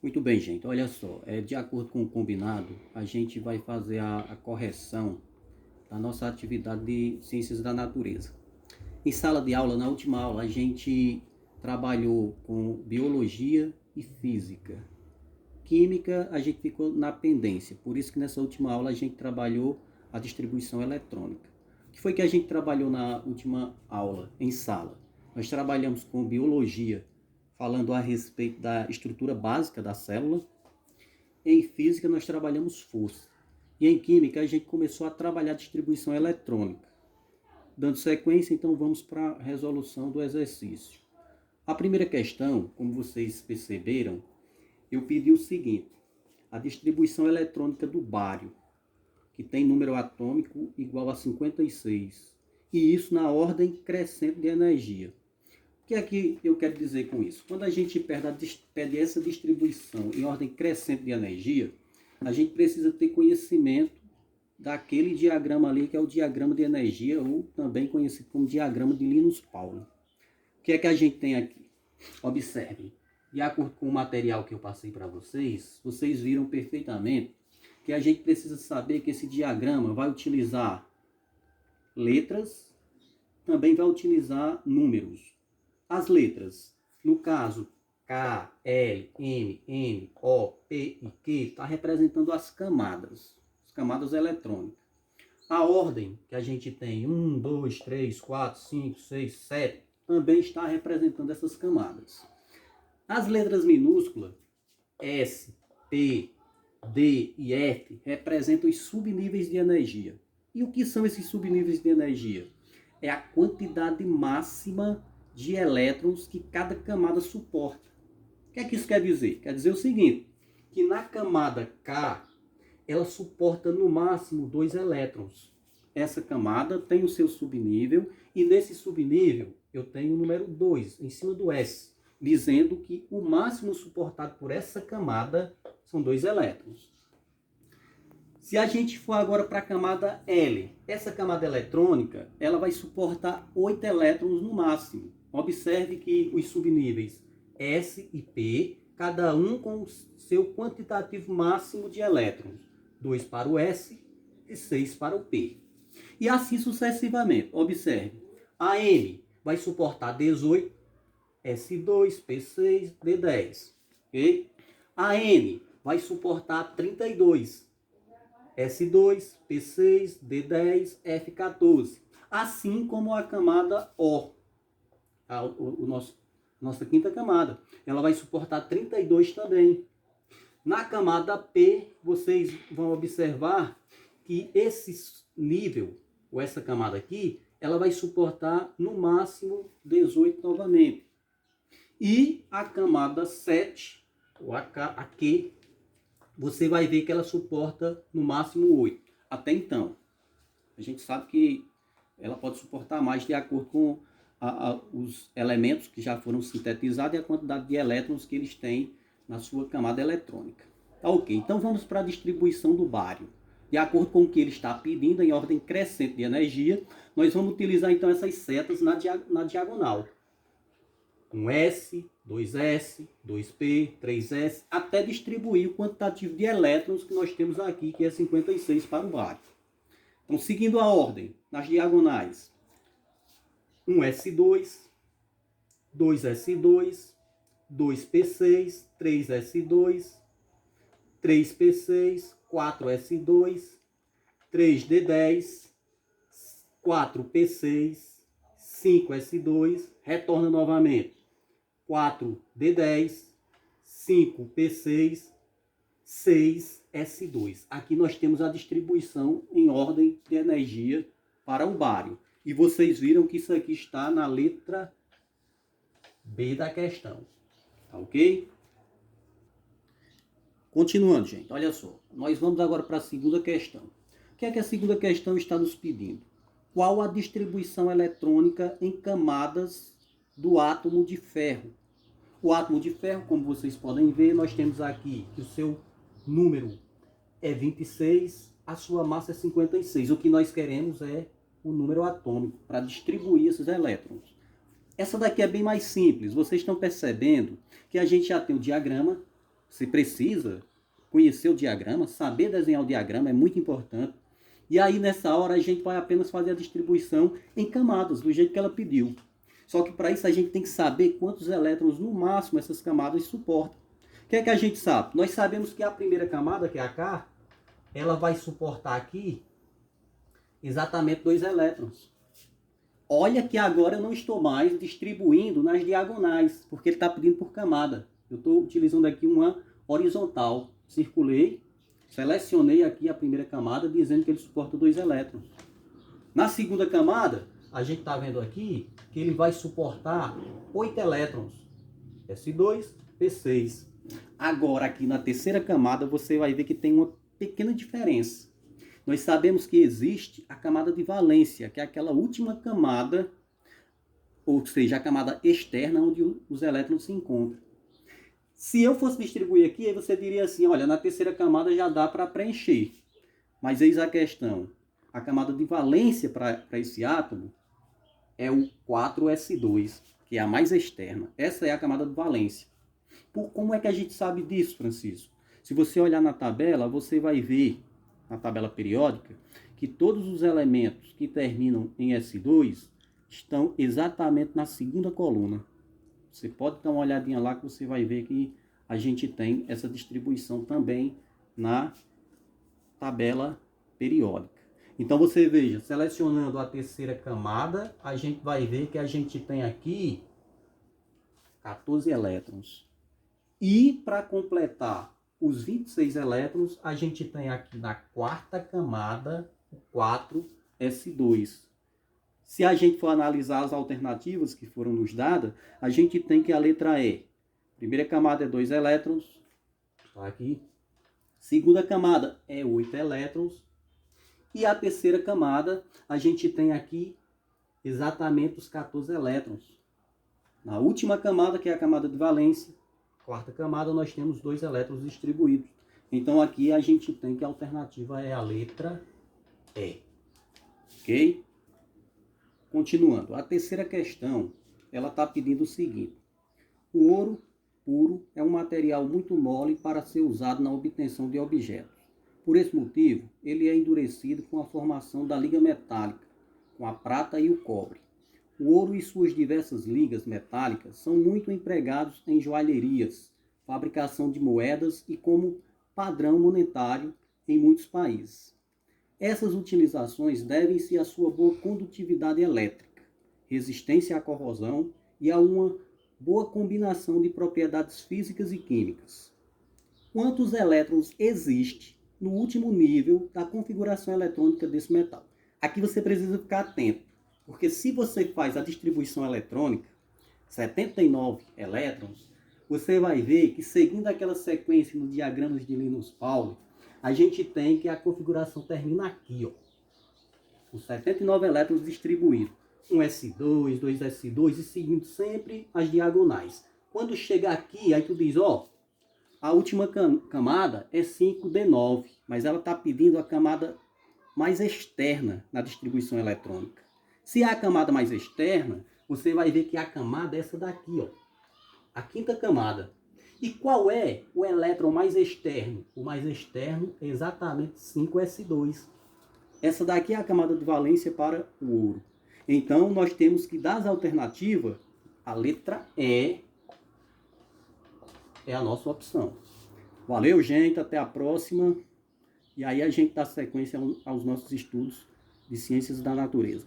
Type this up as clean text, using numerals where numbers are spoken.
Muito bem, gente. Olha só, de acordo com o combinado, a gente vai fazer a correção da nossa atividade de ciências da natureza. Em sala de aula, na última aula, a gente trabalhou com biologia e física. Química, a gente ficou na pendência. Por isso que nessa última aula a gente trabalhou a distribuição eletrônica. O que foi que a gente trabalhou na última aula, em sala? Nós trabalhamos com biologia, falando a respeito da estrutura básica da célula. Em física, nós trabalhamos força. E em química, a gente começou a trabalhar a distribuição eletrônica. Dando sequência, então vamos para a resolução do exercício. A primeira questão, como vocês perceberam, eu pedi o seguinte: a distribuição eletrônica do bário, que tem número atômico igual a 56, e isso na ordem crescente de energia. O que é que eu quero dizer com isso? Quando a gente pede essa distribuição em ordem crescente de energia, a gente precisa ter conhecimento daquele diagrama ali, que é o diagrama de energia, ou também conhecido como diagrama de Linus-Pauling. O que é que a gente tem aqui? Observem. De acordo com o material que eu passei para vocês, vocês viram perfeitamente que a gente precisa saber que esse diagrama vai utilizar letras, também vai utilizar números. As letras, no caso K, L, M, N, O, P e Q, está representando as camadas eletrônicas. A ordem que a gente tem, 1, 2, 3, 4, 5, 6, 7, também está representando essas camadas. As letras minúsculas, S, P, D e F, representam os subníveis de energia. E o que são esses subníveis de energia? É a quantidade máxima de elétrons que cada camada suporta. O que é que isso quer dizer? Quer dizer o seguinte, que na camada K, ela suporta no máximo 2 elétrons. Essa camada tem o seu subnível, e nesse subnível eu tenho o número 2 em cima do S, dizendo que o máximo suportado por essa camada são 2 elétrons. Se a gente for agora para a camada L, essa camada eletrônica, ela vai suportar 8 elétrons no máximo. Observe que os subníveis S e P, cada um com o seu quantitativo máximo de elétrons. 2 para o S e 6 para o P. E assim sucessivamente. Observe, a M vai suportar 18, S2, P6, D10. Okay? A N vai suportar 32, S2, P6, D10, F14. Assim como a camada O, nossa quinta camada. Ela vai suportar 32 também. Na camada P, vocês vão observar que esse nível, ou essa camada aqui, ela vai suportar no máximo 18 novamente. E a camada 7, ou a Q, você vai ver que ela suporta no máximo 8. Até então, a gente sabe que ela pode suportar mais de acordo com os elementos que já foram sintetizados e a quantidade de elétrons que eles têm na sua camada eletrônica. Tá, ok, então vamos para a distribuição do bário. De acordo com o que ele está pedindo, em ordem crescente de energia, nós vamos utilizar então essas setas na diagonal. 1S, 2S, 2P, 3S, até distribuir o quantitativo de elétrons que nós temos aqui, que é 56 para o bário. Então, seguindo a ordem, nas diagonais, 1S2, 2S2, 2P6, 3S2, 3P6, 4S2, 3D10, 4P6, 5S2, retorna novamente, 4D10, 5P6, 6S2. Aqui nós temos a distribuição em ordem de energia para o bário. E vocês viram que isso aqui está na letra B da questão. Tá ok? Continuando, gente, olha só. Nós vamos agora para a segunda questão. O que é que a segunda questão está nos pedindo? Qual a distribuição eletrônica em camadas do átomo de ferro? O átomo de ferro, como vocês podem ver, nós temos aqui que o seu número é 26, a sua massa é 56. O que nós queremos é o número atômico para distribuir esses elétrons. Essa daqui é bem mais simples. Vocês estão percebendo que a gente já tem o diagrama, Você precisa conhecer o diagrama, saber desenhar o diagrama é muito importante. E aí nessa hora a gente vai apenas fazer a distribuição em camadas, do jeito que ela pediu. Só que para isso a gente tem que saber quantos elétrons no máximo essas camadas suportam. O que é que a gente sabe? Nós sabemos que a primeira camada, que é a K, ela vai suportar aqui exatamente 2 elétrons. Olha que agora eu não estou mais distribuindo nas diagonais, porque ele está pedindo por camada. Eu estou utilizando aqui uma horizontal. Circulei, selecionei aqui a primeira camada, dizendo que ele suporta 2 elétrons. Na segunda camada, a gente está vendo aqui que ele vai suportar 8 elétrons. S2, P6. Agora, aqui na terceira camada, você vai ver que tem uma pequena diferença. Nós sabemos que existe a camada de valência, que é aquela última camada, ou seja, a camada externa onde os elétrons se encontram. Se eu fosse distribuir aqui, aí você diria assim, olha, na terceira camada já dá para preencher. Mas eis a questão. A camada de valência para esse átomo é o 4s2, que é a mais externa. Essa é a camada de valência. Como é que a gente sabe disso, Francisco? Se você olhar na tabela, você vai ver, na tabela periódica, que todos os elementos que terminam em S2 estão exatamente na segunda coluna. Você pode dar uma olhadinha lá que você vai ver que a gente tem essa distribuição também na tabela periódica. Então você veja, selecionando a terceira camada, a gente vai ver que a gente tem aqui 14 elétrons. E para completar os 26 elétrons, a gente tem aqui na quarta camada o 4s2. Se a gente for analisar as alternativas que foram nos dadas, a gente tem que a letra E. Primeira camada é 2 elétrons. Está aqui. Segunda camada é 8 elétrons. E a terceira camada, a gente tem aqui exatamente os 14 elétrons. Na última camada, que é a camada de valência, quarta camada, nós temos 2 elétrons distribuídos. Então aqui a gente tem que a alternativa é a letra E. Ok? Continuando, a terceira questão, ela está pedindo o seguinte. O ouro puro é um material muito mole para ser usado na obtenção de objetos. Por esse motivo, ele é endurecido com a formação da liga metálica, com a prata e o cobre. O ouro e suas diversas ligas metálicas são muito empregados em joalherias, fabricação de moedas e como padrão monetário em muitos países. Essas utilizações devem-se à sua boa condutividade elétrica, resistência à corrosão e a uma boa combinação de propriedades físicas e químicas. Quantos elétrons existe no último nível da configuração eletrônica desse metal? Aqui você precisa ficar atento, porque se você faz a distribuição eletrônica, 79 elétrons, você vai ver que seguindo aquela sequência no diagrama de Linus Pauling, a gente tem que a configuração termina aqui, ó, com 79 elétrons distribuídos. Um S2, 2S2 e seguindo sempre as diagonais. Quando chega aqui, aí tu diz, ó, a última camada é 5D9, mas ela está pedindo a camada mais externa na distribuição eletrônica. Se é a camada mais externa, você vai ver que a camada é essa daqui, ó, a quinta camada. E qual é o elétron mais externo? O mais externo é exatamente 5s2. Essa daqui é a camada de valência para o ouro. Então, nós temos que, das alternativas, a letra E é a nossa opção. Valeu, gente. Até a próxima. E aí a gente dá sequência aos nossos estudos de ciências da natureza.